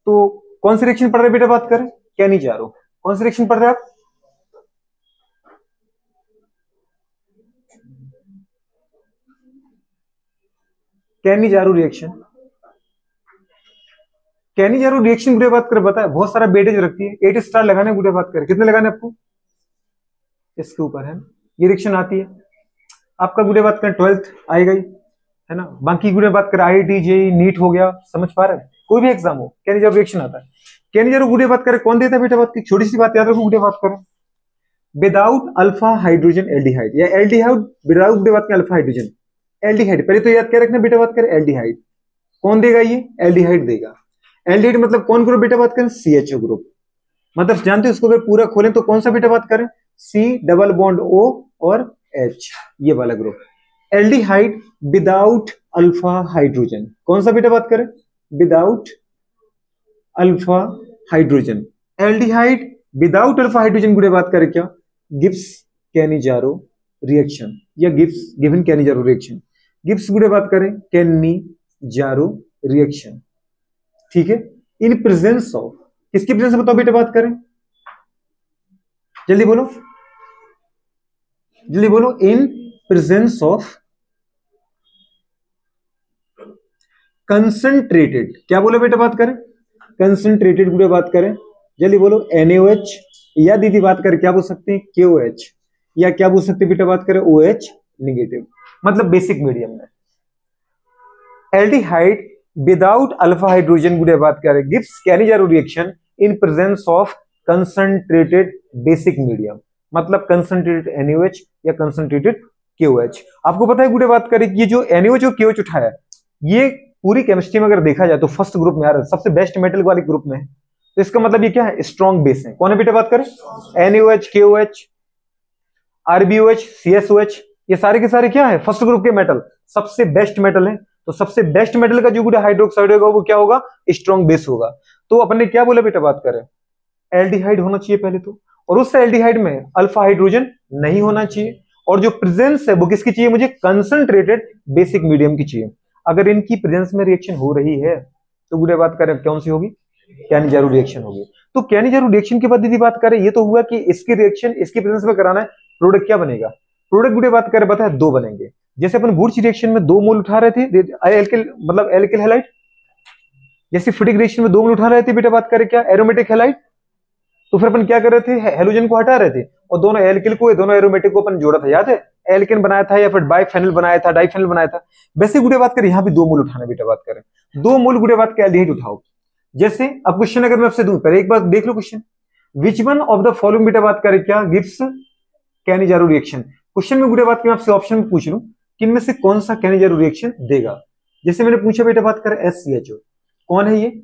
तो कौन सी रिएक्शन पढ़ रहे बेटा बात करें? कैनिजारो। कौन सी रिएक्शन पढ़ रहे आप? Cannizzaro reaction. कैनिजारो रिएक्शन गुड़े बात करें, बताए बहुत सारा वेटेज रखती है, 8 स्टार लगाने गुड़े बात करें, कितने लगाने आपको? इसके ऊपर है ये रिएक्शन आती है आपका गुड़े बात करें 12th आएगा ही, है ना। बाकी गुड़े बात करें IIT JEE नीट हो गया, समझ पा रहे हैं, कोई भी एग्जाम हो कैनिजारो रिएक्शन आता है। कैनिजारो गुड़े बात करें कौन देता है बेटा बात की, छोटी सी बात याद रखो गुड़े बात करें, विदाउट अल्फा हाइड्रोजन एल्डिहाइड, या एल्डिहाइड विदाउट गुड़े बात करें अल्फा हाइड्रोजन एल्डिहाइड, पहले तो याद क्या रखना बेटा बात करें एल्डिहाइड, कौन देगा ये? एल्डिहाइड देगा। एल्डिहाइड मतलब कौन ग्रुप बेटा बात करें? CHO group. मतलब जानते हो उसको अगर पूरा खोलें तो कौन सा बेटा बात करें? C डबल बॉन्ड O और H, ये वाला group. Aldehyde without alpha hydrogen, कौन सा बेटा बात करें? Without alpha hydrogen. Aldehyde without alpha hydrogen गुड़े बात करें क्या? गिब्स कैनिजारो रिएक्शन, या Gibbs given Cannizzaro reaction. Gibbs गुड़े बात करें कैनिजारो रिएक्शन, ठीक है। इन प्रेजेंस ऑफ, किसकी प्रेजेंस में बताओ बेटा बात करें, जल्दी बोलो, जल्दी बोलो। इन प्रेजेंस ऑफ कंसंट्रेटेड, क्या बोलो बेटा बात करें? कंसंट्रेटेड गुड़े बात करें, जल्दी बोलो। NaOH, या दीदी बात करें क्या बोल सकते हैं? KOH, या क्या बोल सकते हैं बेटा बात करें? OH निगेटिव, मतलब बेसिक मीडियम में। एल्डिहाइड विदाउट अल्फा हाइड्रोजन गुड़े बात करें gives Cannizzaro reaction in presence of concentrated basic medium, मतलब कंसंट्रेटेड NaOH या कंसंट्रेटेड KOH। आपको पता है गुड़े बात करें ये जो NaOH और KOH उठाया ये पूरी केमिस्ट्री में अगर देखा जाए तो फर्स्ट ग्रुप में आ रहा है, सबसे बेस्ट मेटल वाले ग्रुप में है, तो इसका मतलब ये क्या है? स्ट्रॉन्ग बेस है। कौन है बेटा बात करें? NaOH, KOH, RbOH, CSOH, ये सारे के सारे क्या है? फर्स्ट ग्रुप के मेटल, सबसे बेस्ट मेटल है। तो सबसे बेस्ट मेटल का जो गुड़ा हाइड्रोक्साइड होगा वो क्या होगा? स्ट्रॉन्ग बेस होगा। तो अपन ने क्या बोला बेटा बात करें? एल्डिहाइड होना चाहिए पहले तो, और उस एल्डिहाइड में अल्फा हाइड्रोजन नहीं होना चाहिए, और जो प्रेजेंस है वो किसकी चाहिए मुझे? कंसंट्रेटेड बेसिक मीडियम की चाहिए। अगर इनकी प्रेजेंस में रिएक्शन हो रही है तो गुड़े बात करें कौन सी होगी? कैनिजारो रिएक्शन होगी। तो कैनिजारो रिएक्शन के बाद दीदी बात करें ये तो हुआ कि इसकी रिएक्शन इसकी प्रेजेंस में कराना है, प्रोडक्ट क्या बनेगा? प्रोडक्ट गुड़े बात करें बताए दो बनेंगे। जैसे अपन वुर्च रिएक्शन में 2 मोल उठा रहे थे एल्किल, मतलब एल्किल हैलाइड, जैसे फिटिक रिएक्शन में 2 मोल उठा रहे थे बेटा बात करें क्या? Aromatic halide. तो फिर अपन क्या कर रहे थे? हेलोजन को हटा रहे थे और दोनों एल्किल को दोनों एरोमेटिक को अपन जोड़ा था, याद है? एल्केन बनाया था या फिर बाइफेनल बनाया था, डाइफेनल बनाया था। वैसे गुड़े बात करें यहाँ भी 2 मोल उठाना बेटा बात करें, 2 मोल गुड़े बात के एल्डिहाइड उठाओ। जैसे अब क्वेश्चन अगर मैं आपसे दूं, पहले एक बार देख लो question, which one of the following बेटा बात करें क्या? Gives Cannizzaro reaction. क्वेश्चन में गुड़े बात के मैं आपसे ऑप्शन में पूछ लूं कि इनमें से कौन सा कैनिजारो रिएक्शन देगा। जैसे मैंने पूछा बेटा बात करें SCHO, कौन है ये?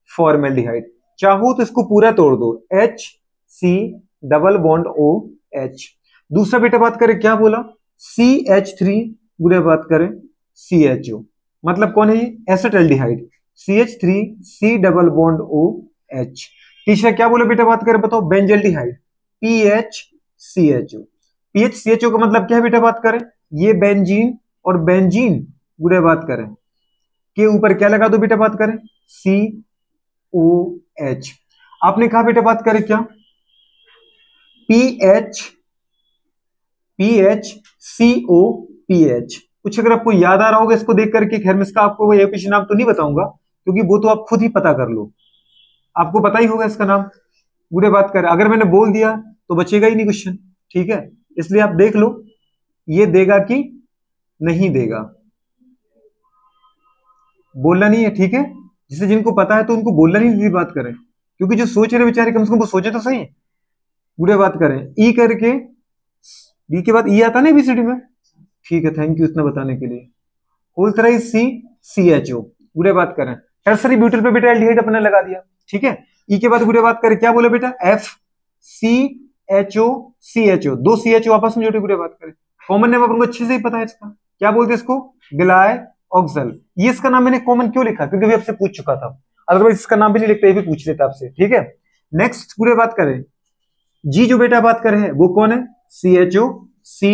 फॉर्मेल्डिहाइड। चाहो तो इसको पूरा तोड़ दो, HC डबल बॉन्ड OH। दूसरा बेटा बात करें क्या बोला? CH3 गुड़े बात करें CHO, मतलब कौन है ये? Acetaldehyde, CH3 C double bond OH। तीसरा क्या बोले बेटा बात करें बताओ? Benzaldehyde, PHCHO। PHCHO का मतलब क्या है बेटा बात करें? ये बेंजीन और बेंजीन गुड़े बात करें के ऊपर क्या लगा दो बेटा बात करें? COH। आपने कहा बेटा बात करें क्या? PHCOPH। कुछ अगर आपको याद आ रहा होगा इसको देख करके, खैर मैं इसका आपको ये कुछ नाम तो नहीं बताऊंगा क्योंकि वो तो आप खुद ही पता कर लो, आपको पता ही होगा इसका नाम। गुड़े बात करें अगर मैंने बोल दिया तो बचेगा ही नहीं क्वेश्चन, ठीक है? इसलिए आप देख लो ये देगा कि नहीं देगा, बोलना नहीं है, ठीक है? जिसे जिनको पता है तो उनको बोलना नहीं बात करें, क्योंकि जो सोच रहे बेचारे कम से कम वो सोचे तो सही। गुड़े बात करें ई करके, बी के बाद ई आता ना एबीसीडी में, ठीक है, थैंक यू इतना बताने के लिए। होल तरह CHO गुड़े बात करें, टर्सरी ब्यूटिल पे बेटा एल्डिहाइड अपने लगा दिया, ठीक है? ई के बाद गुड़े बात करें क्या बोला बेटा? FCHO CHO, 2 CHO आपस में जोड़े गुड़े बात करें। कॉमन नेम अपन को अच्छे से ही पता है इसका, क्या बोलते हैं इसको? गिलाय ऑक्सल। ये इसका नाम मैंने कॉमन क्यों लिखा? क्योंकि अभी आपसे पूछ चुका था, अदरवाइज इसका नाम भी नहीं लिखते, ये भी पूछ लेता आपसे, ठीक है? नेक्स्ट गुड़े बात करें जी जो बेटा बात करें वो कौन है? CHO C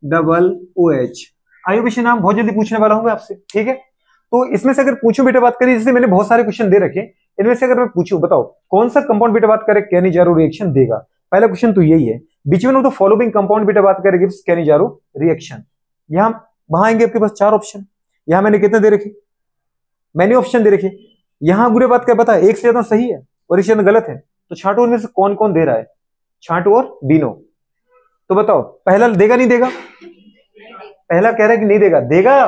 double OH। आयु विषय नाम बहुत जल्दी पूछने वाला हूं मैं आपसे, ठीक है? तो इसमें से अगर पूछो बेटा बात करिए, जैसे मैंने बहुत सारे क्वेश्चन दे रखे, इनमें से अगर मैं पूछूं बताओ कौन सा कंपाउंड बीटा बात करे कैनिजारो रिएक्शन देगा, पहला क्वेश्चन तो यही है। बीच में तो फॉलोइंग कंपाउंड बीटा बात करे गिव्स कैनिजारो रिएक्शन। यहां वहां आएंगे आपके पास 4 ऑप्शन, यहां मैंने कितने दे रखे, मैंने ऑप्शन दे रखे। यहां गुड़े बात कर बता एक से ज्यादा सही है और एक से ज्यादा गलत है, तो छांटो उनमें से कौन कौन दे रहा है, छांटो और बीनो। तो बताओ पहला देगा नहीं देगा, पहला कह रहा है कि नहीं देगा, देगा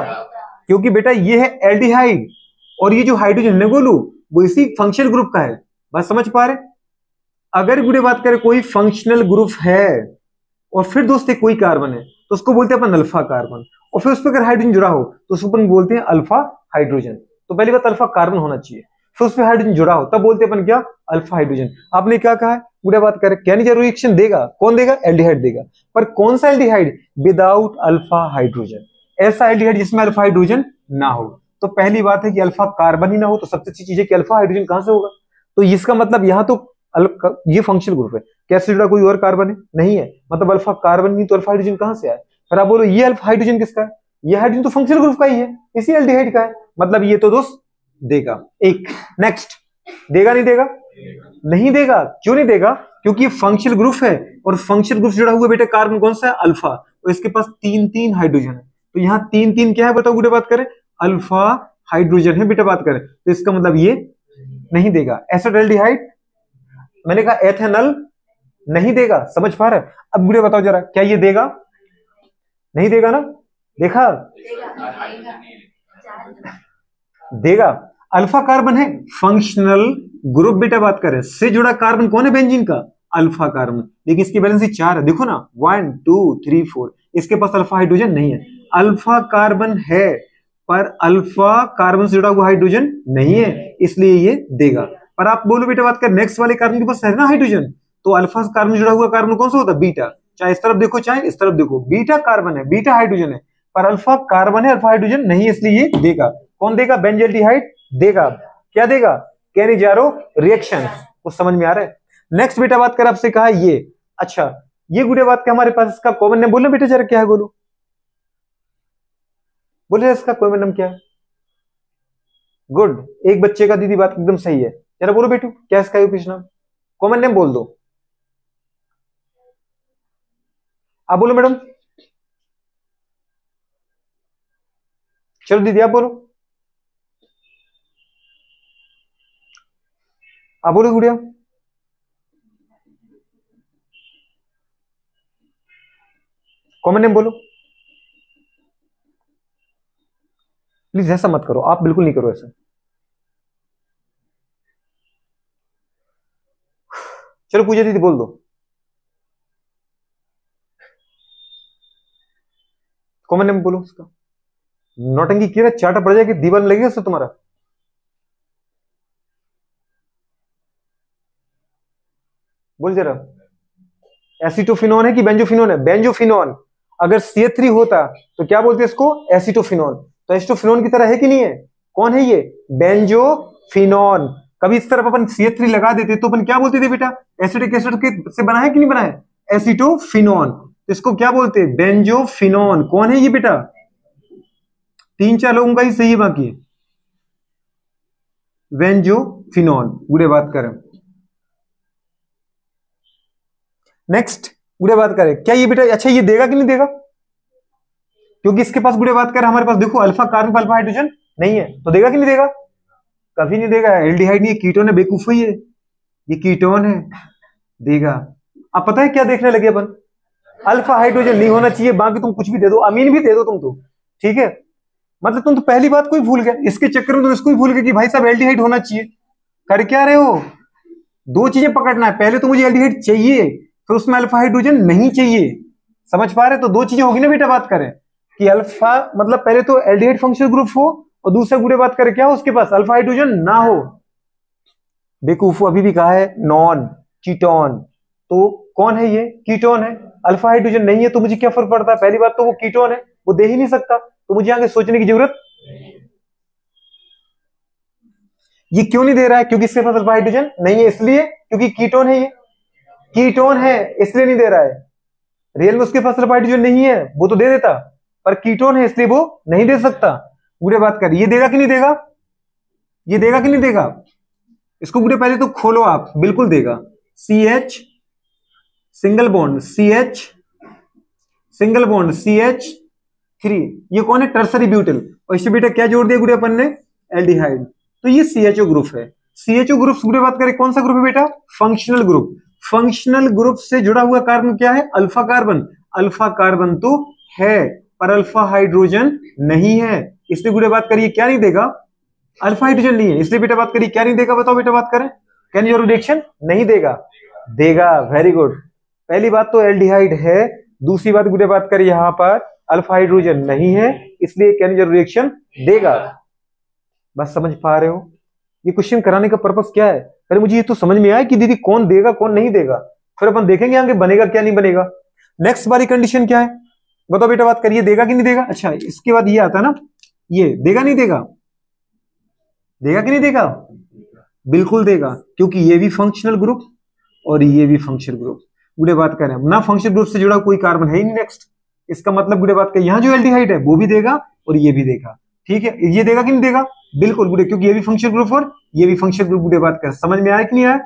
क्योंकि बेटा ये है एल्डिहाइड और ये जो हाइड्रोजन है गोलू वो इसी फंक्शनल ग्रुप का है। बात समझ पा रहे? अगर गुड़े बात करें कोई फंक्शनल ग्रुप है और फिर दोस्त कोई कार्बन है तो उसको बोलते हैं अपन अल्फा कार्बन, और फिर उस पर अगर हाइड्रोजन जुड़ा हो तो उसको अपन बोलते हैं अल्फा हाइड्रोजन। तो पहली बात अल्फा कार्बन होना चाहिए, फिर उस पर हाइड्रोजन जुड़ा हो तब बोलते हैं अपन क्या, अल्फा हाइड्रोजन। आपने क्या कहा है, गुड़े बात करें कैनिजारो रिएक्शन देगा, कौन देगा, एल्डिहाइड देगा, पर कौन सा एल्डिहाइड, विदाउट अल्फा हाइड्रोजन, ऐसा एल्डिहाइड जिसमें अल्फा हाइड्रोजन ना हो। तो पहली बात है कि अल्फा कार्बन ही ना हो, तो सबसे अच्छी चीज है कि अल्फा हाइड्रोजन कहां से होगा। तो इसका मतलब यहां तो ये फंक्शनल ग्रुप है, कैसे जुड़ा, कोई और कार्बन है नहीं है, मतलब अल्फा कार्बन नहीं तो अल्फा हाइड्रोजन कहां से आया। फिर आप बोलो ये अल्फा हाइड्रोजन किसका है, ये हाइड्रोजन तो फंक्शनल ग्रुप का ही है, इसी एल्डिहाइड का है, मतलब ये तो दोस्त देगा। एक नेक्स्ट, देगा नहीं देगा, नहीं देगा, क्यों नहीं देगा, क्योंकि ये फंक्शनल ग्रुप है और फंक्शनल ग्रुप से जुड़ा हुआ बेटा कार्बन कौन सा है, अल्फा, और इसके पास 3 हाइड्रोजन है, तो यहाँ 3 क्या है बताओ गुड़े बात करें, अल्फा हाइड्रोजन है बेटा बात करें, तो इसका मतलब ये नहीं देगा। एसिटाल्डिहाइड मैंने कहा एथेनॉल नहीं देगा, समझ पा रहे। अब गुड़े बताओ जरा क्या ये देगा, नहीं देगा ना, देखा देगा। अल्फा कार्बन है फंक्शनल ग्रुप बेटा बात करें, से जुड़ा कार्बन कौन है बेंजीन का, अल्फा कार्बन, लेकिन इसकी वैलेंसी 4 है, देखो ना 1 2 3 4, इसके पास अल्फा हाइड्रोजन नहीं है। अल्फा कार्बन है पर अल्फा कार्बन से जुड़ा हुआ हाइड्रोजन नहीं है, इसलिए ये देगा। पर आप बोलो बेटा बात कर नेक्स्ट वाले कार्बन के पास है ना हाइड्रोजन, तो अल्फा कार्बन जुड़ा हुआ कार्बन कौन सा होता है, बीटा, चाहे इस तरफ देखो चाहे इस तरफ देखो, बीटा कार्बन है, बीटा हाइड्रोजन है, पर अल्फा कार्बन है, अल्फा हाइड्रोजन नहीं, इसलिए ये देगा। कौन देगा, बेंजल्डिहाइड देगा। क्या देगा, कैनिजारो रिएक्शन। कुछ समझ में आ रहा है। नेक्स्ट बेटा बात कर आपसे कहा ये, अच्छा ये गुड़े बात का हमारे पास इसका कॉमन नेम बोलो बेटा जरा क्या है, बोलो बोले इसका कॉमन नेम क्या है। गुड, एक बच्चे का दीदी बात एकदम सही है, जरा बोलो बेटू क्या इसका यूपीएस नाम, कॉमन नेम बोल दो, आप बोलो मैडम, चलो दीदी आप बोलो, आप बोलो गुड़िया, कॉमन नेम बोलो प्लीज, ऐसा मत करो आप, बिल्कुल नहीं करो ऐसा। चलो पूजा दीदी बोल दो, कॉमन नेम बोलो उसका। नौटंकी किया चाटा पड़ जाएगी, दीवार में लगेगा उससे तुम्हारा। बोल जरा, एसिटोफिनोन है कि बेंजोफिनोन है, बेंजोफिनोन। अगर CH3 होता तो क्या बोलते इसको, एसिटोफिनोन, तो एसिटोफिनोन की तरह है कि नहीं है, कौन है ये, बेंजोफिनोन। कभी इस तरफ अपन CH3 लगा देते तो अपन क्या बोलते थे बेटा, एसिटिक एसिड से बना है कि नहीं बना है, एसिटोफिनोन, तो इसको क्या बोलते हैं, बेंजोफिनोन। कौन है ये बेटा, 3-4 लोगों का ही सही है, बाकी बेंजोफिनोन। बुरे बात करें नेक्स्ट, बुरे बात करें क्या ये बेटा, अच्छा ये देगा कि नहीं देगा, क्योंकि इसके पास बुरे बात करें हमारे पास देखो अल्फा कार्बन अल्फा हाइड्रोजन नहीं है, तो देगा कि नहीं देगा, कभी नहीं देगा। एल्डिहाइड नहीं, कीटोन है, बेवकूफ है ये कीटोन है, देगा। अब पता है क्या देखने लगे अपन, अल्फा हाइड्रोजन नहीं होना चाहिए, बाकी तुम कुछ भी दे दो, अमीन भी दे दो तुम तो, ठीक है, मतलब तुम तो पहली बात को ही भूल गए, इसके चक्कर में तुम इसको ही भूल गए कि भाई साहब एल्डिहाइड होना चाहिए। कर क्या रहे हो, 2 चीजें पकड़ना है, पहले तो मुझे एल्डिहाइड चाहिए, फिर उसमें अल्फा हाइड्रोजन नहीं चाहिए, समझ पा रहे, तो 2 चीजें होगी ना बेटा, बात करें कि अल्फा मतलब पहले तो एल्डिहाइड फंक्शनल ग्रुप हो, और दूसरा गुड़े बात करें क्या हो, उसके पास अल्फा हाइड्रोजन ना हो। बेवकूफ अभी भी कहा है नॉन कीटोन, तो कौन है ये, कीटोन है, अल्फा हाइड्रोजन नहीं है, तो मुझे क्या फर्क पड़ता है, पहली बात तो वो कीटोन है, वो दे ही नहीं सकता, तो मुझे आगे सोचने की जरूरत। ये क्यों नहीं दे रहा है, क्योंकि इसके पास अल्फा हाइड्रोजन नहीं है, इसलिए क्योंकि कीटोन है, ये कीटोन है इसलिए नहीं दे रहा है। रियल में उसके पास अल्फा हाइड्रोजन नहीं है, वो तो दे देता, पर कीटोन है इसलिए वो नहीं दे सकता। पूरे बात कर, ये देगा कि नहीं देगा, ये देगा कि नहीं देगा, इसको गुड़े पहले तो खोलो आप, बिल्कुल देगा। CH single bond CH single bond CH3, ये कौन है? Tertiary butyl. और इससे बेटा क्या जोड़ दिया गुड़े अपन ने? एल्डिहाइड। तो ये CHO ग्रुप है। CHO ग्रुप गुड़े बात करें कौन सा ग्रुप है बेटा? Functional group. फंक्शनल ग्रुप से जुड़ा हुआ कार्बन क्या है? Alpha carbon. अल्फा कार्बन तो है पर अल्फा हाइड्रोजन नहीं है, इसलिए गुड़े बात करिए क्या नहीं देगा? अल्फा हाइड्रोजन नहीं है, इसलिए बेटा बात करिए क्या नहीं देगा? बताओ बेटा बात करें। कैन योर रिएक्शन नहीं देगा? देगा। Very good. पहली बात तो एल्डिहाइड है, दूसरी बात गुड़े बात करिए यहां पर अल्फा हाइड्रोजन नहीं है, इसलिए कैन योर रिएक्शन देगा। बस समझ पा रहे हो? ये क्वेश्चन कराने का पर्पस क्या है? अरे मुझे ये तो समझ में आया कि दीदी कौन देगा कौन नहीं देगा, फिर अपन देखेंगे आगे बनेगा क्या नहीं बनेगा। नेक्स्ट वाली कंडीशन क्या है? बताओ बेटा बात करिए, देगा कि नहीं देगा? अच्छा इसके बाद ये आता है ना, ये देगा नहीं देगा? देगा कि नहीं देगा? बिल्कुल देगा, क्योंकि ये भी फंक्शनल ग्रुप और ये भी फंक्शनल ग्रुप। गुड़े बात करें ना, फंक्शनल ग्रुप से जुड़ा कोई कार्बन है ही नहीं नेक्स्ट, इसका मतलब गुड़े बात करें यहां जो एल्डिहाइड है वो भी देगा और ये भी देगा। ठीक है, ये देगा कि नहीं देगा? बिल्कुल गुड़े, क्योंकि ये भी फंक्शनल ग्रुप और ये भी फंक्शनल ग्रुप। गुड़े बात करें समझ में आया कि नहीं आया?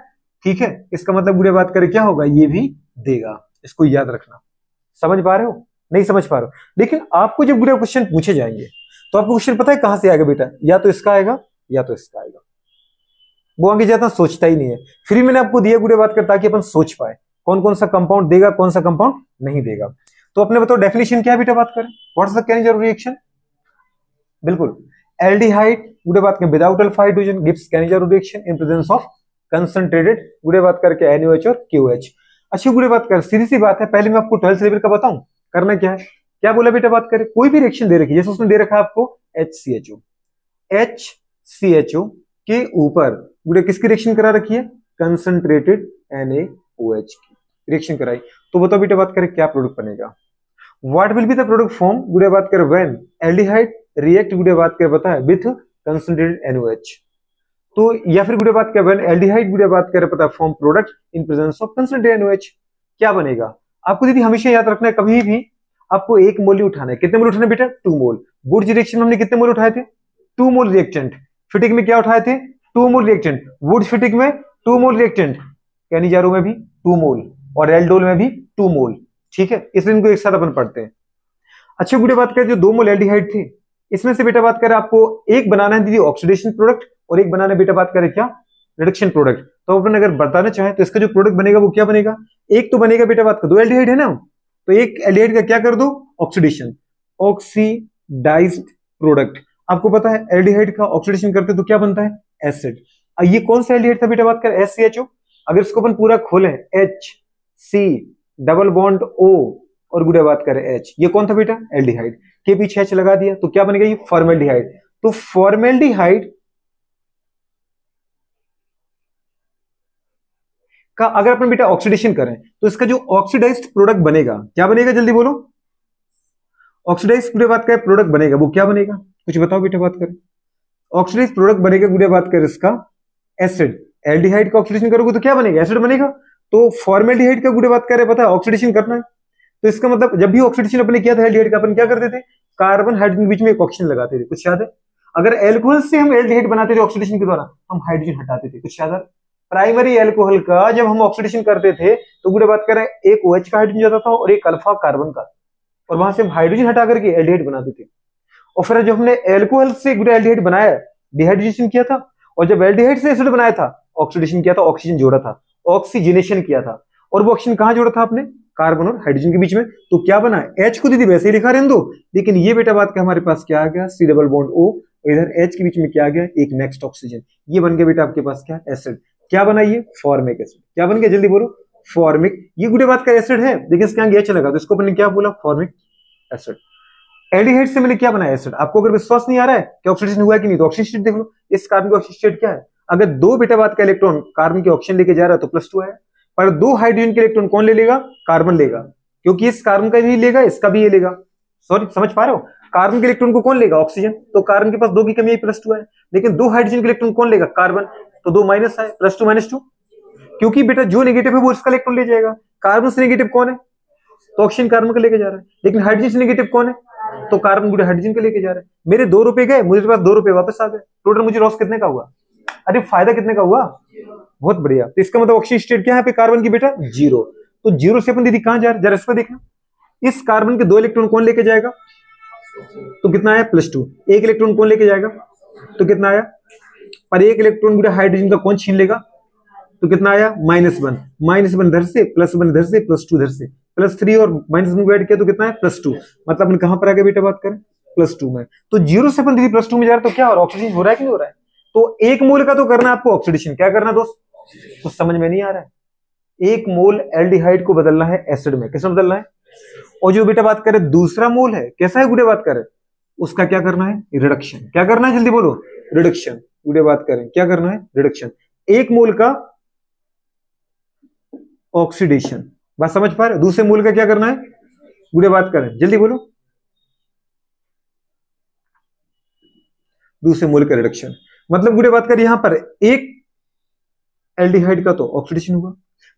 ठीक है, इसका मतलब गुड़े बात करें क्या होगा? ये भी देगा, इसको याद रखना। समझ पा रहे हो? नहीं समझ पा रहे हो? लेकिन आपको जब गुड़े क्वेश्चन पूछे जाएंगे तो आपको क्वेश्चन पता है कहां से आएगा बेटा? या तो इसका आएगा या तो इसका आएगा। वो आगे जाता सोचता ही नहीं है। फिर मैंने आपको दिया गुड़े बात कर ताकि अपन सोच पाए कौन कौन सा कंपाउंड देगा कौन सा कंपाउंड नहीं देगा। तो अपने बताओ डेफिनेशन क्या है बेटा बात करें? What's the कैनिजर reaction? बिल्कुल, एल्डिहाइड गुड़े बात करें without alpha hydrogen gives कैनिजर reaction in presence of concentrated गुड़े बात करके NaOH और KOH। अच्छी गुड़े बात कर, सीधी सी बात है, पहले मैं आपको 12th लेवल का बताऊं करना क्या है। क्या बोला बेटा बात करें? कोई भी रिएक्शन दे रखी है, जैसे उसने दे रखा है आपको HCHO, HCHO के ऊपर गुड़े किसकी रिएक्शन करा रखी है? कंसंट्रेटेड NaOH की रिएक्शन कराई। तो बताओ बेटा बात करें क्या प्रोडक्ट बनेगा? What will be the product form गुड़े बात करें व्हेन एल्डिहाइड रिएक्ट गुड़े बात करें पता है विथ कंसंट्रेटेड NaOH। तो या फिर गुड़े बात करें व्हेन एल्डिहाइड गुड़े बात करें पता है form product in presence of concentrated NaOH, क्या बनेगा? आपको दीदी हमेशा याद रखना है, कभी भी आपको 1 मोल ही उठाना है। कितने मोल उठाना है बेटा? 2 मोल। वुड्स रिएक्शन में हमने कितने मोल उठाए थे? 2 मोल रिएक्टेंट। फिटिक में क्या उठाए थे? 2 मोल रिएक्टेंट। वुड्स फिटिक में 2 मोल रिएक्टेंट, कैनिजारो में भी 2 मोल और एल्डोल में भी 2 मोल। ठीक है, इसलिए इनको एक साथ अपन पढ़ते हैं। अच्छे गुड़े बात करें जो 2 मोल एल्डिहाइड थे इसमें से बेटा बात करें आपको एक बनाना है दीदी ऑक्सीडेशन प्रोडक्ट और एक बनाना है बेटा बात करें क्या? Reduction product. तो अपन अगर बताना चाहें तो इसका जो प्रोडक्ट बनेगा वो क्या बनेगा? एक तो बनेगा बेटा बात कर, 2 एल्डिहाइड है ना, तो एक एल्डिहाइड का क्या कर दो? Oxidation, oxidized product. आपको पता है एल्डिहाइड का ऑक्सीडेशन करते तो क्या बनता है? एसिड। ये कौन सा एल्डिहाइड था बेटा बात कर? HCHO। अगर इसको अपन पूरा खोलें HC डबल बॉन्ड O और गुड़े बात करें H, ये कौन था बेटा? एल्डिहाइड। के पीछे H लगा दिया तो क्या बनेगा? ये फॉर्मेल्डिहाइड। तो फॉर्मेल्डिहाइड का अगर अपन बेटा ऑक्सीडेशन करें तो इसका जो ऑक्सीडाइज्ड प्रोडक्ट बनेगा क्या बनेगा? जल्दी बोलो। ऑक्सीडाइज्ड गुड़े बात करें प्रोडक्ट बनेगा वो क्या बनेगा? कुछ बताओ बेटा बात करें। ऑक्सीडाइज्ड प्रोडक्ट बनेगा गुड़े बात करें इसका एसिड। एल्डिहाइड का ऑक्सीडेशन करोगे तो क्या बनेगा? एसिड बनेगा। तो फॉर्मेल्डिहाइड का गुड़े बात करें पता है ऑक्सीडेशन करना है, तो इसका मतलब जब भी ऑक्सीडेशन अपने किया था एल्डिहाइड का अपन क्या करते थे? कार्बन हाइड्रोजन के बीच में एक ऑक्सीजन लगाते थे, कुछ याद है? अगर एल्कोहल से हम एल्डिहाइड बनाते थे ऑक्सीडेशन के द्वारा हम हाइड्रोजन हटाते थे, कुछ याद है? प्राइमरी एल्कोहल का जब हम ऑक्सीडेशन करते थे तो गुड़े बात करें एक OH का हाइड्रोजन जाता था और एक अल्फा कार्बन का, और वहां से हम हाइड्रोजन हटा करके एल्डिहाइड बनाते थे। और फिर जब हमने एल्कोहल से गुड़े एल्डिहाइड बनाया, डिहाइड्रेशन किया था, और जब एल्डिहाइड से एसिड बनाया था ऑक्सीडेशन किया था, ऑक्सीजन जोड़ा था, ऑक्सीजनेशन किया था। और वो ऑक्सीजन कहां जोड़ा था आपने? कार्बन और हाइड्रोजन के बीच में। तो क्या बना? H को दीदी वैसे ही लिखा रहने दो, लेकिन ये बेटा बात का हमारे पास क्या आ गया? C डबल बॉन्ड O, इधर H के बीच में क्या आ गया? एक नेक्स्ट ऑक्सीजन। ये बन गया बेटा आपके पास क्या? एसिड। क्या बना? ये फॉर्मिक एसिड। क्या बन गया? जल्दी बोलो। फॉर्मिक। ये गुड़े बात का एसिड है लेकिन इसके आगे H लगा तो इसको अपने क्या बोला? Formic acid. एल्डिहाइड से मैंने क्या बनाया? एसिड। आपको अगर विश्वास नहीं आ रहा है कि ऑक्सीडेशन हुआ कि नहीं तो ऑक्सीजन स्टेट देख लो। इस कार्बन का ऑक्सीजन स्टेट क्या है? अगर 2 बेटा बात का इलेक्ट्रॉन कार्बन के ऑक्सीजन लेके जा रहा है तो +2 है, पर 2 हाइड्रोजन के इलेक्ट्रॉन कौन ले लेगा? कार्बन लेगा, क्योंकि इस कार्बन का भी लेगा इसका भी ये लेगा। सॉरी, समझ पा रहे हो? कार्बन के इलेक्ट्रॉन को कौन लेगा? ऑक्सीजन। तो कार्बन के पास 2 की कमी है, +2 है, लेकिन 2 हाइड्रोजन के इलेक्ट्रॉन कौन लेगा? कार्बन। तो 2 माइनस है, +2 -2, क्योंकि बेटा जो नेगेटिव है वो इसका इलेक्ट्रॉन ले जाएगा। कार्बन से नेगेटिव कौन है? तो ऑक्सीजन कार्बन का लेके जा रहा है, लेकिन हाइड्रोजन से नेगेटिव कौन है? तो कार्बन गुड़े हाइड्रोजन का लेके जा रहा है। मेरे 2 रुपए गए, मुझे पास 2 रुपए वापस आ गए, टोटल मुझे लॉस कितने का हुआ? अरे फायदा कितने का हुआ? बहुत बढ़िया। तो इसका मतलब ऑक्सीजन स्टेट क्या है पे कार्बन की बेटा, जीरो। तो जीरो से अपन दीदी कहां जा रहे हैं, जरा इसको देखना। इस कार्बन के 2 इलेक्ट्रॉन कौन लेके जाएगा, तो कितना आया +2। 1 इलेक्ट्रॉन कौन लेके जाएगा, तो कितना आया, पर 1 इलेक्ट्रॉन बेटा हाइड्रोजन का कौन छीन लेगा, तो कितना आया -1। -1 इधर से, +1 इधर से, +2 इधर से, +3 और -1 को ऐड किया तो कितना है, +2। मतलब अपन कहां पर आ गए बेटा, बात करें +2 में। तो जीरो से अपन दीदी +2 में जा रहे हैं, तो क्या हो रहा है, ऑक्सीजन हो रहा है कि नहीं हो रहा है। तो 1 मोल का तो करना है आपको ऑक्सीडेशन, क्या करना दोस्त, कुछ समझ में नहीं आ रहा है। 1 मोल एल्डिहाइड को बदलना है एसिड में, किसमें बदलना है, और जो बेटा बात करें दूसरा मोल है, कैसा है गुड़े बात करें, उसका क्या करना है, रिडक्शन। क्या करना है, जल्दी बोलो, रिडक्शन। गुड़े बात करें क्या करना है, रिडक्शन। 1 मोल का ऑक्सीडेशन, बात समझ पा रहे, दूसरे मोल का क्या करना है, गुड़े बात करें, जल्दी बोलो, दूसरे मोल का रिडक्शन। मतलब गुड़े बात करें यहां पर एक एल्डिहाइड का तो ऑक्सीडेशन हुआ,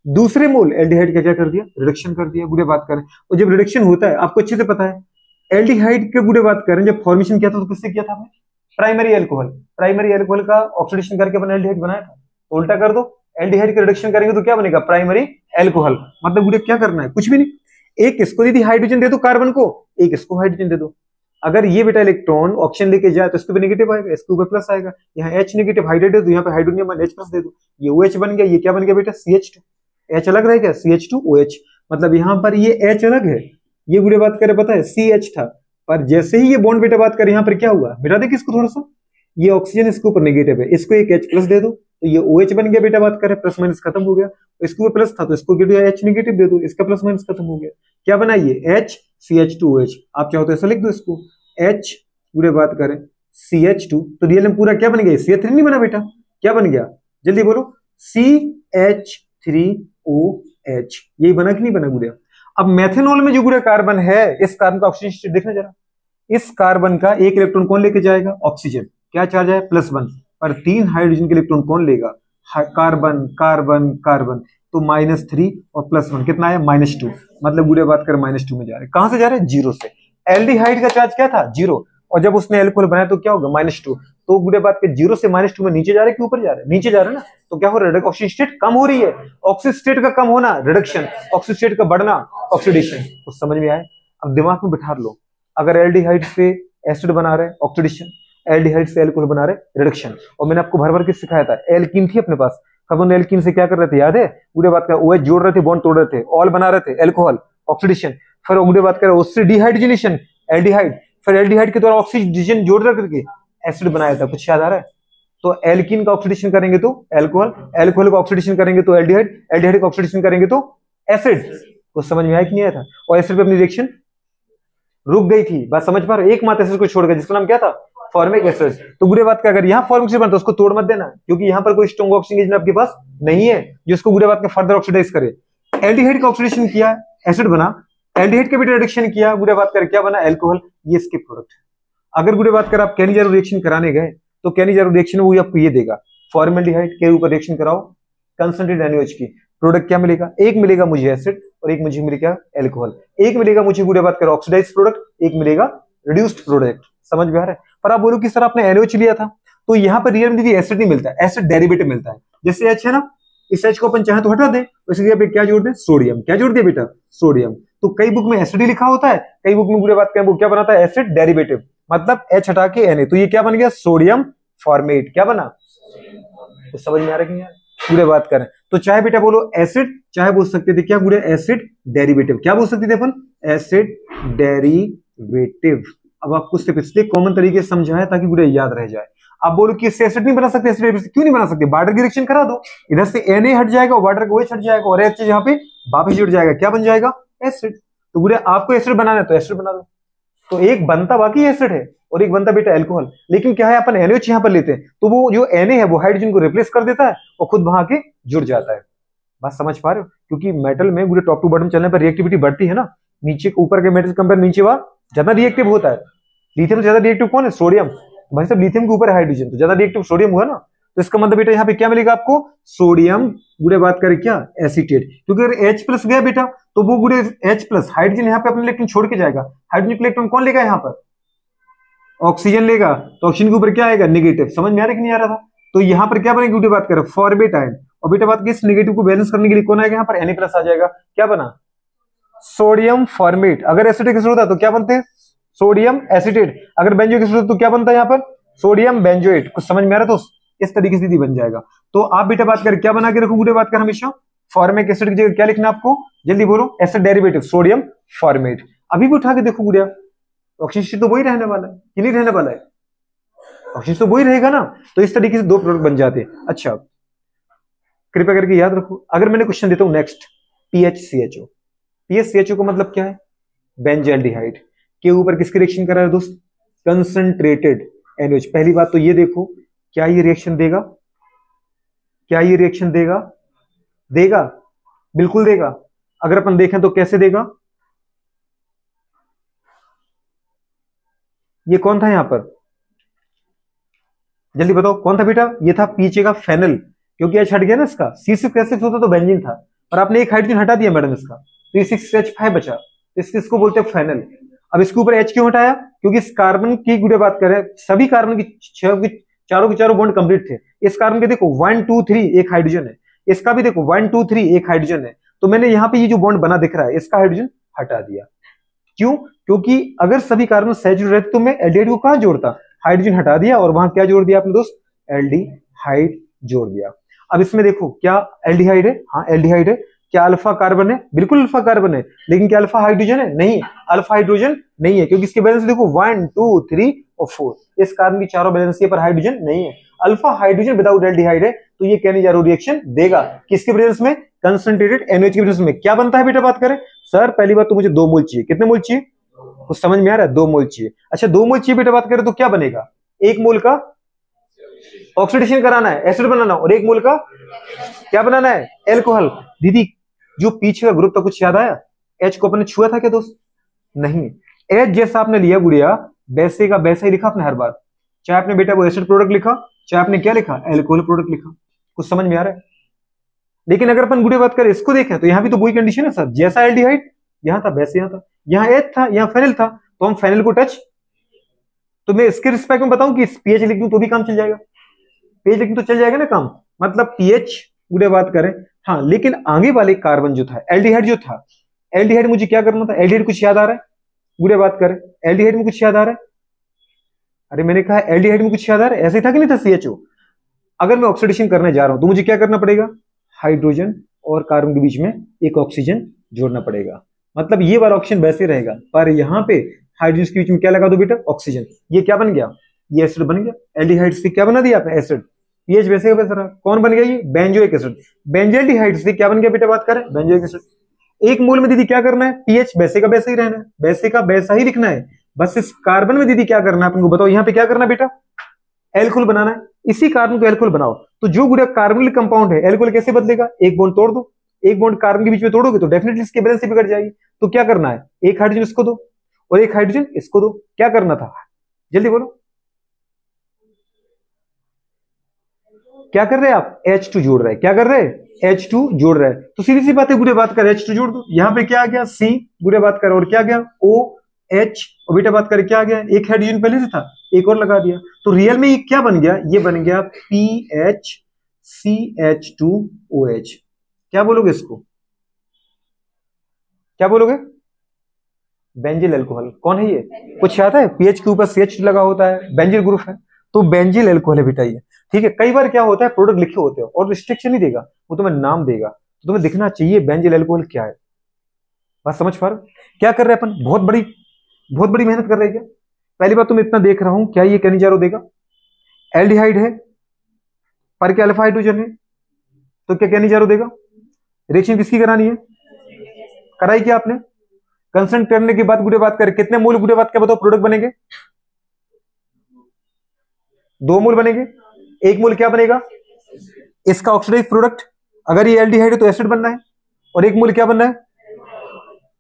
दूसरे मोल एल्डिहाइड का क्या कर दिया, रिडक्शन कर दिया। गुड़े बात करें, और जब रिडक्शन होता है आपको अच्छे से पता है, एल्डिहाइड के गुड़े बात करें जब फॉर्मेशन किया था तो किससे किया था आपने, प्राइमरी अल्कोहल। प्राइमरी अल्कोहल का ऑक्सीडेशन करके अपन एल्डिहाइड बनाया था। तो उल्टा कर दो, एल्डिहाइड का रिडक्शन करेंगे तो क्या बनेगा, प्राइमरी अल्कोहल। मतलब गुड़े क्या करना है, कुछ भी नहीं। एक इसको दीदी हाइड्रोजन दे दो कार्बन को, एक इसको हाइड्रोजन दे दो। अगर ये बेटा इलेक्ट्रॉन ऑक्सीजन लेके जाए तो इसको भी नेगेटिव आएगा, इसके ऊपर प्लस आएगा। यहाँ H नेगेटिव हाइड्रेट है तो यहाँ पे हाइड्रोनियम H प्लस दे दो, ये OH बन गया। ये क्या बन गया बेटा, CH2। H अलग रहेगा, CH2OH। मतलब यहाँ पर ये H अलग है, ये गुड़े बात करें पता है CH था, पर जैसे ही ये बॉन्ड बेटा बात करें यहाँ पर क्या हुआ, बेटा देखिए इसको थोड़ा सा, ये ऑक्सीजन इसके ऊपर नेगेटिव है, इसको एक H प्लस दे दो तो ये OH बन गया बेटा बात करें, प्लस माइनस खत्म हो गया। तो इसके ऊपर प्लस था तो इसको H नेगेटिव दे दो, इसका प्लस माइनस खत्म हो गया। क्या बना ये H CH2OH। आप चाहो तो ऐसा लिख दो इसको, H पूरे बात करें CH2, तो रियल में पूरा क्या बन गया, CH3 नहीं बना बेटा, क्या बन गया, जल्दी बोलो, CH3OH। यही बना कि नहीं बना गुड़िया। अब मेथेनॉल में जो गुड़िया कार्बन है, इस कार्बन का ऑक्सीजन स्टेट देखना जरा। इस कार्बन का 1 इलेक्ट्रॉन कौन लेके जाएगा, ऑक्सीजन, क्या चार्ज है +1, पर 3 हाइड्रोजन के इलेक्ट्रॉन कौन लेगा, कार्बन कार्बन कार्बन। तो -3 और +1 कितना आया, -2। मतलब गुड़िया बात करें -2 में जा रहे हैं। कहां से जा रहे हैं, जीरो से। एल्डिहाइड का चार्ज क्या था, 0, और जब उसने एल्कोहल बनाया तो क्या होगा, -2। तो गुड़े बात के 0 से -2 में नीचे जा रहे हैं कि ऊपर जा रहे हैं, नीचे जा रहे हैं ना। तो क्या हो रहा है, ऑक्सीजन स्टेट कम हो रही है। ऑक्सीजन स्टेट का कम होना रिडक्शन, ऑक्सीजन स्टेट का बढ़ना ऑक्सीडेशन। तो समझ में आए। अब दिमाग में बिठा लो, अगर एल्डिहाइड से एसिड बना रहे ऑक्सीडेशन, एल्डिहाइड से एल्कोहल बना रहे रिडक्शन। और मैंने आपको भर भर के सिखाया था, एल्कीन थी अपने पास, कार्बन एल्कीन से क्या कर रहे थे, याद है, गुड़े बात का OH जोड़ रहे थे, बॉन्ड तोड़ रहे थे, ऑल बना रहे थे, एल्कोहल ऑक्सीडेशन। फिर गुड़े बात करें उससे डिहाइड्रोजनेशन, एल्डिहाइड, फिर एल्डिहाइड के द्वारा ऑक्सीजन जोड़ करके एसिड बनाया था, कुछ याद आ रहा है। तो एल्कीन का ऑक्सीडेशन करेंगे तो एल्कोहल, एल्कोहल का ऑक्सीडेशन करेंगे तो एल्डिहाइड, एल्डिहाइड का ऑक्सीडेशन करेंगे तो एसिड। कुछ समझ में आया कि नहीं आया था। और एसिड पे अपनी रिएक्शन रुक गई थी, बात समझ पा रहे हो। एकमात्र एसिड को छोड़कर, जिसका नाम क्या था, फॉर्मिक एसिड। तो गुड़े बात का अगर यहाँ फॉर्मिक एसिड बनता है उसको तोड़ मत देना, क्योंकि यहाँ पर कोई स्ट्रॉन्ग ऑक्सीजन एजेंट आपके पास नहीं है जो इसको गुड़े बात में फर्दर ऑक्सीडाइज करे। एल्डिहाइड का ऑक्सीडेशन किया, एसिड बना, एल्डिहाइड का भी रिडक्शन किया, गुड़े बात कर क्या बना, एल्कोहल। ये इसके प्रोडक्ट है। अगर गुड़े बात कर आप कैनिजारो रिएक्शन कराने गए तो कैनिजारो रिएक्शन वो आपको ये देगा, फॉर्मेल्डिहाइड के ऊपर रिएक्शन कराओ कंसंट्रेटेड NaOH की, प्रोडक्ट क्या मिलेगा, एक मिलेगा मुझे एसिड और एक मुझे मिलेगा एल्कोहल। एक मिलेगा मुझे गुड़े बात कर ऑक्सीडाइज्ड प्रोडक्ट, एक मिलेगा रिड्यूस्ड प्रोडक्ट। समझ में आ रहा है। पर आप बोलो कि सर आपने NaOH लिया था तो यहाँ पर रियल में एसिड नहीं मिलता, एसिड डेरिवेटिव मिलता है। जैसे H है ना, इस H को अपन चाहे तो हटा दें, इस जगह पे क्या जोड़ दें, सोडियम। क्या जोड़ दिया बेटा, सोडियम। तो कई बुक में एसिड लिखा होता है, कई बुक में गुड़े बात करें वो क्या बनाता है, एसिड डेरिवेटिव। मतलब H हटा के Na, तो ये क्या बन गया, सोडियम फॉर्मेट। क्या बना, तो समझ में आ रहा है कि नहीं गुड़े बात करें। तो चाहे बेटा बोलो एसिड, चाहे बोल सकते थे क्या गुड़े, एसिड डेरिवेटिव। क्या बोल सकते थे अपन, एसिड डेरिवेटिव। अब आपको स्टेप इसलिए कॉमन तरीके से समझाया ताकि गुड़े याद रह जाए। आप बोलो कि इससे एसिड नहीं बना सकते, एसिड डेरिवेटिव क्यों नहीं बना सकते, वाटर की रिएक्शन करा दो, इधर से Na हट जाएगा, वाटर का OH हट जाएगा और H यहाँ पे वापस जुड़ जाएगा, क्या बन जाएगा, एसिड। तो गुड़े आपको एसिड बनाना है तो एसिड बना दो। तो एक बनता बाकी एसिड है और एक बनता बेटा एल्कोहल। लेकिन क्या है, अपन NaOH यहाँ पर लेते हैं तो वो जो Na है वो हाइड्रोजन को रिप्लेस कर देता है और खुद वहां के जुड़ जाता है। बात समझ पा रहे हो। क्योंकि मेटल में पूरे टॉप टू बॉटम चलने पर रिएक्टिविटी बढ़ती है ना, नीचे ऊपर के मेटल कंपेयर नीचे वहां ज्यादा रिएक्टिव होता है। लिथियम से ज्यादा रिएक्टिव कौन है, सोडियम। भाई साहब लिथियम के ऊपर हाइड्रोजन, तो ज्यादा रिएक्टिव सोडियम हुआ ना। तो इसका मतलब बेटा यहाँ पे क्या मिलेगा आपको, सोडियम गुड़े बात करें क्या, एसीटेट। क्योंकि अगर H प्लस गया बेटा तो वो गुड़े H प्लस हाइड्रोजन यहाँ पे अपने इलेक्ट्रॉन छोड़ के जाएगा। हाइड्रोजन के इलेक्ट्रॉन कौन लेगा, यहाँ पर ऑक्सीजन लेगा, तो ऑक्सीजन के ऊपर क्या आएगा, नेगेटिव। समझ में आ रहा है कि नहीं आ रहा था। तो यहाँ पर क्या बनेगी बेटा बात करें फॉर्मेट आयन, और बेटा बात की इस नेगेटिव को बैलेंस करने के लिए कौन आएगा यहाँ पर Na+ आ जाएगा। क्या बना सोडियम फॉर्मेट। अगर एसिटिक एसिड होता तो क्या बनते हैं सोडियम एसिटेट, अगर बेंजोइक एसिड होता तो क्या बनता है यहाँ पर सोडियम बेंजोएट। कुछ समझ में आ रहा है तो इस तरीके से बन जाएगा। तो आप बेटा बात करें क्या बना के रखो बेटा बात कर हमेशा फॉर्मिक एसिड की जगह क्या लिखना आपको जल्दी बोलो एसिड डेरिवेटिव सोडियम फॉर्मेट। अभी भी उठा के देखो गुड़िया ऑक्सीजन तो वही रहने वाला है कि नहीं रहने वाला है, ऑक्सीजन तो वही रहेगा ना। तो इस तरीके से दो प्रोडक्ट बन जाते हैं। अच्छा कृपया करके याद रखो, अगर मैंने क्वेश्चन देता हूं नेक्स्ट PHCHO, PHCHO का मतलब क्या है बेंजल्डिहाइड के ऊपर किसकी रिएक्शन कर रहा है दोस्त कंसंट्रेटेड NaOH। पहली बात तो ये देखो क्या ये रिएक्शन देगा, क्या ये रिएक्शन देगा, देगा बिल्कुल देगा। अगर अपन देखें तो कैसे देगा, ये कौन था यहां पर जल्दी बताओ कौन था बेटा, ये था पीछे का फेनल, क्योंकि H हट गया ना इसका C6H6 होता तो बेंजीन था और आपने एक हाइड्रोजन हटा दिया मैडम इसका तो ये 6H5 बचा, तो इसको बोलते हैं फेनल। अब इसके ऊपर H क्यों हटाया, क्योंकि इस कार्बन की गुड़े बात करें सभी कार्बन की चारों के चारों बॉन्ड कंप्लीट थे। इस कार्बन के देखो 1 2 3 एक हाइड्रोजन है, इसका भी देखो 1 2 3 एक हाइड्रोजन है, तो मैंने यहाँ पे ये जो बॉन्ड बना दिख रहा है इसका हाइड्रोजन हटा दिया। क्यों, क्योंकि अगर सभी कार्बन सैचुरेटेड रहते तो मैं एल्डिहाइड को कहां जोड़ता, हाइड्रोजन हटा दिया और वहां क्या जोड़ दिया आपने दोस्त एल्डिहाइड जोड़ दिया। अब इसमें देखो क्या एल्डिहाइड है, हाँ एल्डिहाइड है। क्या अल्फा कार्बन है, बिल्कुल अल्फा कार्बन है, लेकिन क्या अल्फा हाइड्रोजन है, नहीं अल्फा हाइड्रोजन नहीं है, क्योंकि इसके बैलेंस देखो 1 2 3 और 4, इस कार्बन की चारों बैलेंस पर हाइड्रोजन नहीं है। अल्फा हाइड्रोजन विदाउट एल्डिहाइड है तो ये कैनिजारो रिएक्शन देगा किसके प्रेजेंस में कंसंट्रेटेड NaOH के प्रेजेंस में। क्या बनता है बेटा बात करें सर, पहली बात तो मुझे 2 मोल चाहिए, कितने मोल चाहिए कुछ समझ में आ रहा है 2 मोल चाहिए। अच्छा 2 मोल चाहिए बेटा बात करें तो क्या बनेगा, 1 मोल का ऑक्सीडेशन कराना है एसिड बनाना, और 1 मोल का क्या बनाना है एल्कोहल। दीदी जो पीछे का ग्रुप था कुछ याद आया, H को अपने छुआ था क्या दोस्त, नहीं H जैसा आपने लिया गुड़िया वैसे का वैसा ही लिखा आपने हर बार, चाहे आपने बेटा वो एसिड प्रोडक्ट लिखा चाहे आपने क्या लिखा एल्कोहल प्रोडक्ट लिखा। कुछ समझ में आ रहा है। लेकिन अगर अपन गुड़िया बात करें इसको देखें तो यहाँ भी तो वही कंडीशन है सर, जैसा एल्डिहाइड यहाँ था वैसे यहाँ था, यहाँ H था यहाँ फेनिल था, तो हम फेनिल को टच, तो मैं इसके रिस्पेक्ट में बताऊं कि पीएच लिख दूं तो भी काम चल जाएगा, पीएच लिख दूं तो चल जाएगा ना काम, मतलब पीएच गुड़िया बात करें हाँ। लेकिन आगे वाले कार्बन जो था एल्डिहाइड जो था, एल्डिहाइड मुझे क्या करना था, एल्डिहाइड कुछ याद आ रहा है गुड़िया बात करें, एल्डिहाइड में कुछ याद आ रहा है, अरे मैंने कहा एल्डिहाइड में कुछ याद आ रहा है, ऐसे था कि नहीं था CHO। अगर मैं ऑक्सीडेशन करने जा रहा हूं तो मुझे क्या करना पड़ेगा, हाइड्रोजन और कार्बन के बीच में एक ऑक्सीजन जोड़ना पड़ेगा, मतलब ये वाला ऑप्शन वैसे रहेगा, पर यहाँ पे हाइड्रोजन के बीच में क्या लगा दो बेटा ऑक्सीजन, ये क्या बन गया ये एसिड बन गया। एल्डिहाइड से क्या बना दिया आपने एसिड, पीएच वैसे का वैसा रहा, कौन बन गया ये बेंजोइक एसिड। बेंजल्डिहाइड से क्या बन गया बेटा बात करें बेंजोइक एसिड। 1 मोल में दीदी क्या करना है, पीएच वैसे का वैसा ही रहना है, वैसे का वैसा ही लिखना है, बस इस कार्बन में दीदी क्या करना है आपको बताओ, यहाँ पे क्या करना है बेटा एल्कोहल बनाना है, इसी कार्बन को एल्कोहल बनाओ। तो जो गुड़ा कार्बनिक कंपाउंड है एल्कोहल कैसे बदलेगा, एक बॉन्ड तोड़ दो, एक बॉन्ड कार्बन के बीच में तोड़ोगे तो डेफिनेटली इसके बैलेंस से बिगड़ जाएगी। तो क्या करना है, एक हाइड्रोजन इसको दो और एक हाइड्रोजन इसको दो, क्या करना था जल्दी बोलो, क्या कर रहे हैं आप H2 जोड़ रहे हैं, क्या कर रहे हैं H2 जोड़ रहे हैं, तो सीधी सी बात है गुड़े बात कर H2 जोड़ दो, यहाँ पे क्या आ गया C गुड़े बात कर, और क्या गया OH, और बेटा बात करें क्या आ गया, एक हाइड्रोजन पहले से था एक और लगा दिया, तो रियल में ये क्या बन गया, ये बन गया PHCH2OH। क्या बोलोगे इसको, क्या बोलोगे बेंजिल अल्कोहल। कौन है ये, कुछ याद है पीएच के ऊपर CH लगा होता है, बेंजिल ग्रुप है, तो बेंजिल अल्कोहल है बेटा ये, ठीक है। कई बार क्या होता है प्रोडक्ट लिखे होते हैं और रिस्ट्रिक्शन नहीं देगा, वो तुम्हें नाम देगा, तो तुम्हें दिखना चाहिए बेंजिल अल्कोहल क्या है। बात समझ पा रहे, क्या कर रहे हैं अपन, बहुत बड़ी मेहनत कर रहे हैं क्या। पहली बात तुम इतना देख रहा हूं, क्या ये कैनिजारो देगा, एल्डिहाइड है पर क्या अल्फा हाइड्रोजन है, तो क्या कैनिजारो देगा। रिएक्शन किसकी करानी है, कराई क्या आपने, कंसंट करने के बाद गुड़े बात करें कितने मोल गुड़े बात क्या बताओ प्रोडक्ट बनेंगे, 2 मोल बनेंगे। 1 मोल क्या बनेगा इसका ऑक्सीडाइज प्रोडक्ट, अगर ये एल्डिहाइड है तो एसिड बनना है, और 1 मोल क्या बनना है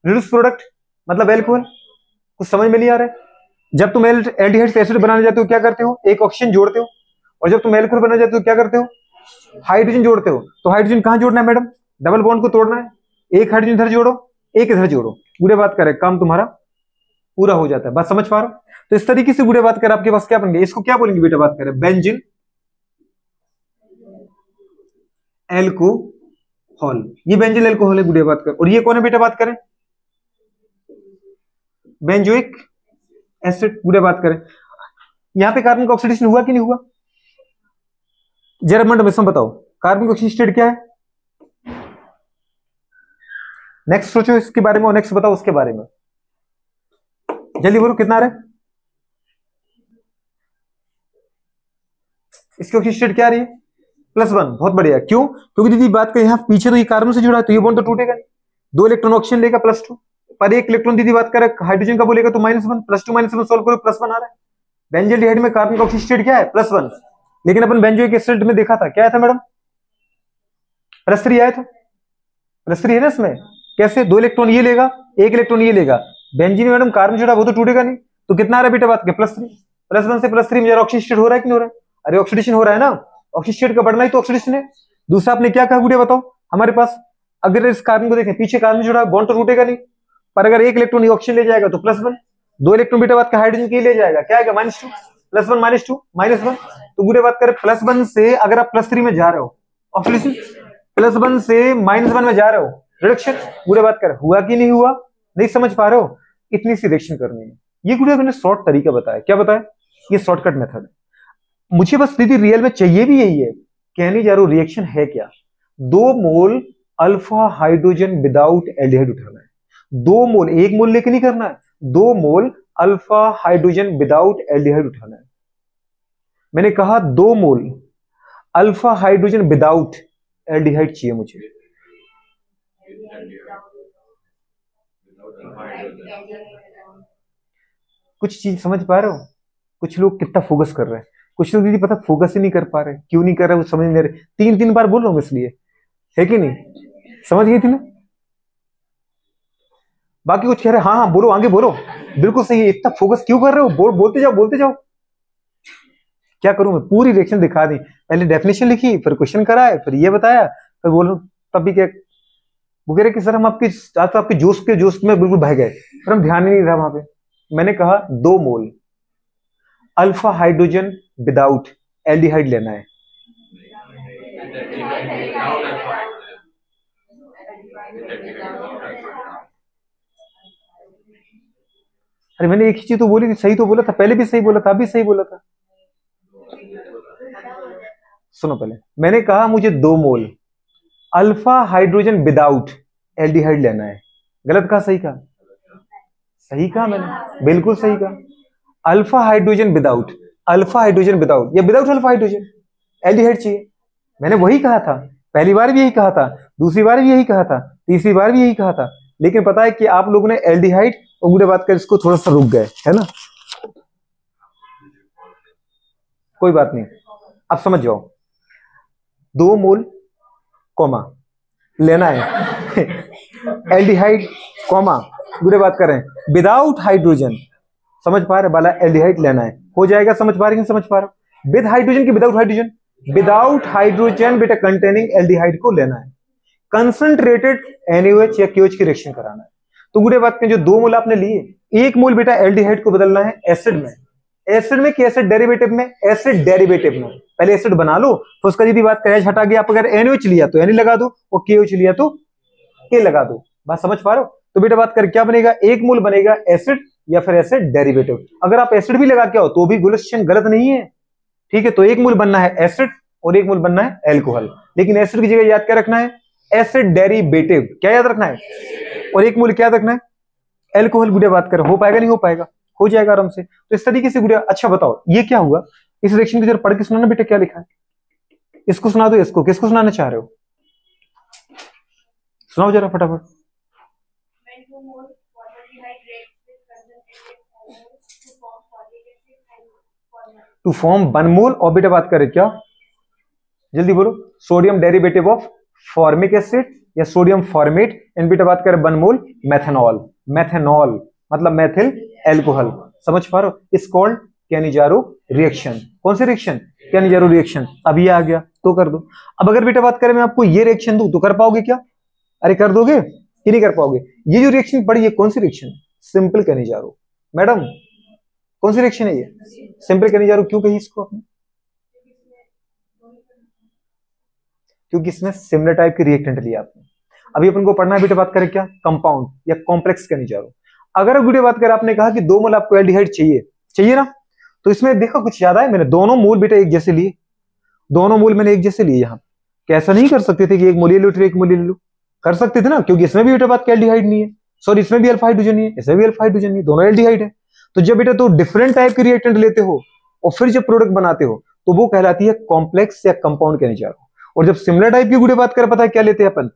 रिड्यूस प्रोडक्ट मतलब एल्कोहल। कुछ समझ में नहीं आ रहा है, जब तुम एल्डिहाइड से एसिड बनाने जाते हो क्या करते हो, एक ऑक्सीजन जोड़ते हो, और जब तुम एल्कोहल बनाने जाते हो क्या करते हो हाइड्रोजन जोड़ते हो। तो हाइड्रोजन कहां जोड़ना है मैडम, डबल बॉन्ड को तोड़ना है, एक हाइड्रोजन इधर जोड़ो एक इधर जोड़ो, गुड़े बात करें काम तुम्हारा पूरा हो जाता है। बात समझ पा रहा हूं, तो इस तरीके से गुड़े बात करें आपके पास क्या बन गया, इसको क्या बोलेंगे बेटा बात करें बेंजीन एल्कोहल, ये बेंजिल एल्कोहल है गुड़िया बात कर। और ये कौन है बेटा बात करें, बेंजोइक एसिड गुड़िया बात करें। यहां पे कार्बन का ऑक्सीडेशन हुआ कि नहीं हुआ, जरा मंड में बताओ कार्बन का ऑक्सीजन स्टेट क्या है। नेक्स्ट सोचो इसके बारे में और नेक्स्ट बताओ उसके बारे में, जल्दी बोलो कितना आ रहा है। इसकी ऑक्सीजन स्टेट क्या आ रही है, +1, बहुत बढ़िया। क्यों, क्योंकि दीदी बात करें यहाँ पीछे तो ये कार्बन से जुड़ा है तो ये बॉन्ड तो टूटेगा नहीं, 2 इलेक्ट्रॉन ऑक्सीजन लेगा +2, पर 1 इलेक्ट्रॉन दीदी बात करें हाइड्रोजन का बोलेगा तो -1, +2 -1 सोल्व करो +1 आ रहा है। बेंजोल्डिहाइड में कार्बन का ऑक्सीजन स्टेट क्या है, +1, लेकिन अपन बेंजोइक एसिड में देखा था क्या आया था मैडम, +3 आया था, +3 है ना इसमें। कैसे, 2 इलेक्ट्रॉन ये लेगा 1 इलेक्ट्रॉन ये लेगा, बेंजीन मैडम कार्बन जुड़ा वो तो टूटेगा नहीं, तो कितना आ रहा है बेटा बात के +3, +1 से +3 में ऑक्सीजन स्टेट हो रहा है कि नहीं हो रहा है, अरे ऑक्सीडेशन हो रहा है ना, ऑक्सीजन स्टेट का बढ़ना ही तो ऑक्सीडेशन है। दूसरा आपने क्या कहा गुड़िया बताओ, हमारे पास अगर इस कार्बन को देखें पीछे कार्बन जुड़ा है बॉन्ड तो टूटेगा नहीं, पर अगर 1 इलेक्ट्रॉन ये ऑक्सीजन ले जाएगा तो +1, 2 इलेक्ट्रॉन बेटा बात का हाइड्रोजन के ले जाएगा क्या आएगा -2, +1 -2 -1, तो गुड़िया बात करें +1 से अगर आप +3 में जा रहे हो ऑक्सीडेशन, +1 से -1 में जा रहे हो रिडक्शन, गुड़िया बात कर हुआ कि नहीं हुआ, नहीं समझ पा रहे हो, इतनी सी रिएक्शन करनी है। ये गुड़िया मैंने शॉर्ट तरीका बताया, क्या बताया, ये शॉर्टकट मेथड है। मुझे बस दीदी रियल में चाहिए भी यही है, कहने जा रहा हूं रिएक्शन है क्या, 2 मोल अल्फा हाइड्रोजन विदाउट एल्डिहाइड उठाना है, 2 मोल, 1 मोल लेके नहीं करना है, 2 मोल अल्फा हाइड्रोजन विदाउट एल्डिहाइड उठाना है। मैंने कहा 2 मोल अल्फा हाइड्रोजन विदाउट एल्डिहाइड चाहिए मुझे, कुछ चीज समझ पा रहे हो, कुछ लोग कितना फोकस कर रहे हैं, कुछ लोग दीदी पता फोकस ही नहीं कर पा रहे, क्यों नहीं कर रहे वो समझ नहीं रहे, 3 बार बोल रहा हूं इसलिए, है कि नहीं, समझ गई थी ना। बाकी कुछ कह रहे हाँ हाँ बोलो आगे बोलो, बिल्कुल सही है, इतना फोकस क्यों कर रहे हो, बोलते जाओ बोलते जाओ। क्या करूं मैं, पूरी रिएक्शन दिखा दी, पहले डेफिनेशन लिखी फिर क्वेश्चन कराए फिर ये बताया फिर बोलो, तब भी क्या वो कह रहे कि सर हम आपके आज तो आपके जोश में बिल्कुल बह गए, पर हम ध्यान ही नहीं रहा वहां पे। मैंने कहा 2 मोल अल्फा हाइड्रोजन विदाउट एल्डिहाइड लेना है, अरे मैंने एक ही चीज तो बोली थी, सही तो बोला था, पहले भी सही बोला था, अभी सही बोला था। सुनो पहले, मैंने कहा मुझे 2 मोल अल्फा हाइड्रोजन विदाउट एल्डिहाइड लेना है, गलत कहा सही कहा, सही कहा मैंने, बिल्कुल सही कहा, अल्फा हाइड्रोजन विदाउट या विदाउट अल्फा हाइड्रोजन एल्डिहाइड चाहिए, मैंने वही कहा था, पहली बार भी यही कहा था, दूसरी बार भी यही कहा था, तीसरी बार भी यही कहा था, लेकिन पता है कि आप लोगों ने एल्डिहाइड और मुझे बात कर इसको थोड़ा सा रुक गए है ना, कोई बात नहीं, अब समझ जाओ, 2 मोल कॉमा लेना है एल्डिहाइड कॉमा बुरे बात कर रहे हैं विदाउट हाइड्रोजन, समझ पा रहे बाला, एल्डिहाइड लेना है, हो जाएगा, समझ पा रहे हैं, समझ पा रहे हो, विद हाइड्रोजन की विदाउट हाइड्रोजन, विदाउट हाइड्रोजन बेटा कंटेनिंग एल्डिहाइड को लेना है, कंसंट्रेटेड NaOH या KOH की रिएक्शन कराना है। तो बुरे बात में जो 2 मोल आपने लिए, 1 मोल बेटा एल्डिहाइड को बदलना है एसिड में, एसिड में कि एसिड डेरिवेटिव में, एसिड डेरिवेटिव में, पहले एसिड बना लो तो उसका यदि बात करें हटा के आप अगर NaOH लिया तो Na लगा दो और KOH लिया तो K लगा दो, बात समझ पा रहे हो। तो बेटा बात करें क्या बनेगा, 1 मोल बनेगा एसिड या फिर एसिड डेरिवेटिव, अगर आप एसिड भी लगा के आओ तो भी गुलशन गलत नहीं है, ठीक है। तो 1 मोल बनना है एसिड और 1 मोल बनना है एल्कोहल, लेकिन एसिड की जगह याद क्या रखना है, एसिड डेरिवेटिव, क्या याद रखना है, और 1 मोल क्या याद रखना है, एल्कोहल। गुड़िया बात करें हो पाएगा नहीं हो पाएगा, हो जाएगा आराम से। तो इस तरीके से गुड़िया, अच्छा बताओ ये क्या हुआ, इस रिएक्शन की जरा पढ़ के सुनाना बेटा, क्या लिखा है, इसको सुना दो, इसको किसको सुनाना चाह रहे हो, सुनाओ जरा फटाफट। टू फॉर्म 1 मोल, और बेटा बात करें क्या, जल्दी बोलो, sodium derivative of formic acid या सोडियम फॉर्मेट, इन बेटा बात करें 1 मोल मेथनॉल, मेथनॉल मतलब मेथिल एल्कोहल, समझ पा रहे हो, इस कॉल्ड कैनिजारो रिएक्शन। कौन सी रिएक्शन, कैनिजारो रिएक्शन। अब ये आ गया तो कर दो। अब अगर बेटा बात करें मैं आपको ये रिएक्शन दूं तो कर पाओगे क्या, अरे कर दोगे कि नहीं कर पाओगे। ये जो रिएक्शन पड़ी है कौन सी रिएक्शन, सिंपल कैनिजारो। मैडम कौन सी रिएक्शन है ये, सिंपल कैनिजारो, क्यों कही इसको आपने, क्योंकि इसमें सिमिलर टाइप के रिएक्टेंट लिया आपने। अभी अपन को पढ़ना है बेटा, बात करें क्या, कंपाउंड या कॉम्प्लेक्स कहने जा रहा हूं। अगर अब बेटा बात करें, आपने कहा कि 2 मोल आपको एल्डिहाइड चाहिए ना, तो इसमें देखो कुछ ज्यादा है, मैंने दोनों मोल बेटा एक जैसे लिए, दोनों मोल मैंने एक जैसे लिए। यहाँ कैसा नहीं कर सकते थे कि एक मोल ये लो फिर एक मोल ये लो, कर सकते थे ना, क्योंकि इसमें भी बेटा बात का एल्डिहाइड नहीं है, सॉरी इसमें भी अल्फा हाइड्रोजन नहीं है, इसमें भी अल्फा हाइड्रोजन नहीं है, दोनों एल्डिहाइड है। तो जब बेटा तो डिफरेंट टाइप के रिएक्टेंट लेते हो और फिर जब प्रोडक्ट बनाते हो तो वो कहलाती है कॉम्प्लेक्स या कंपाउंड कहने जा रहा हूं। और जब सिमिलर टाइप की गुड़े बात कर, पता है क्या लेते हैं अपन,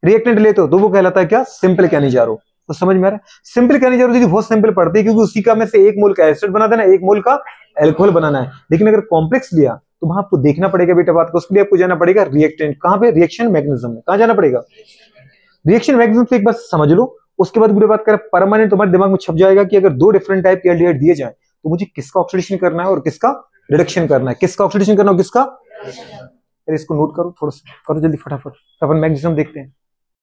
रिएक्टेंट लेते हो, तो वो कहलाता है क्या, सिंपल कहने जा रहा हूं। तो समझ में आ रहा है, सिंपल कहने जा रहा हूं, बहुत सिंपल पड़ती है, क्योंकि उसी का में से एक मोल का एसिड बना देना, एक मोल का एल्कोहल बनाना है। लेकिन अगर कॉम्प्लेक्स लिया तो वहां आपको देखना पड़ेगा बेटा बात को, उसके लिए आपको जाना पड़ेगा रिएक्टेंट, कहां पे, रिएक्शन मैकेनिज्म में। कहां जाना पड़ेगा, रिएक्शन मैकेनिज्म से एक बार समझ लो। उसके बाद बात करें परमानेंट, तुम्हारे दिमाग में छप जाएगा कि अगर 2 डिफरेंट टाइप के एल्डिहाइड दिए जाए तो मुझे किसका ऑक्सीडेशन करना है और किसका रिडक्शन करना है, किसका ऑक्सीडेशन करना है और किसका। इसको नोट करो, थोड़ा सा करो जल्दी फटाफट, अपन मैकेनिज्म देखते हैं।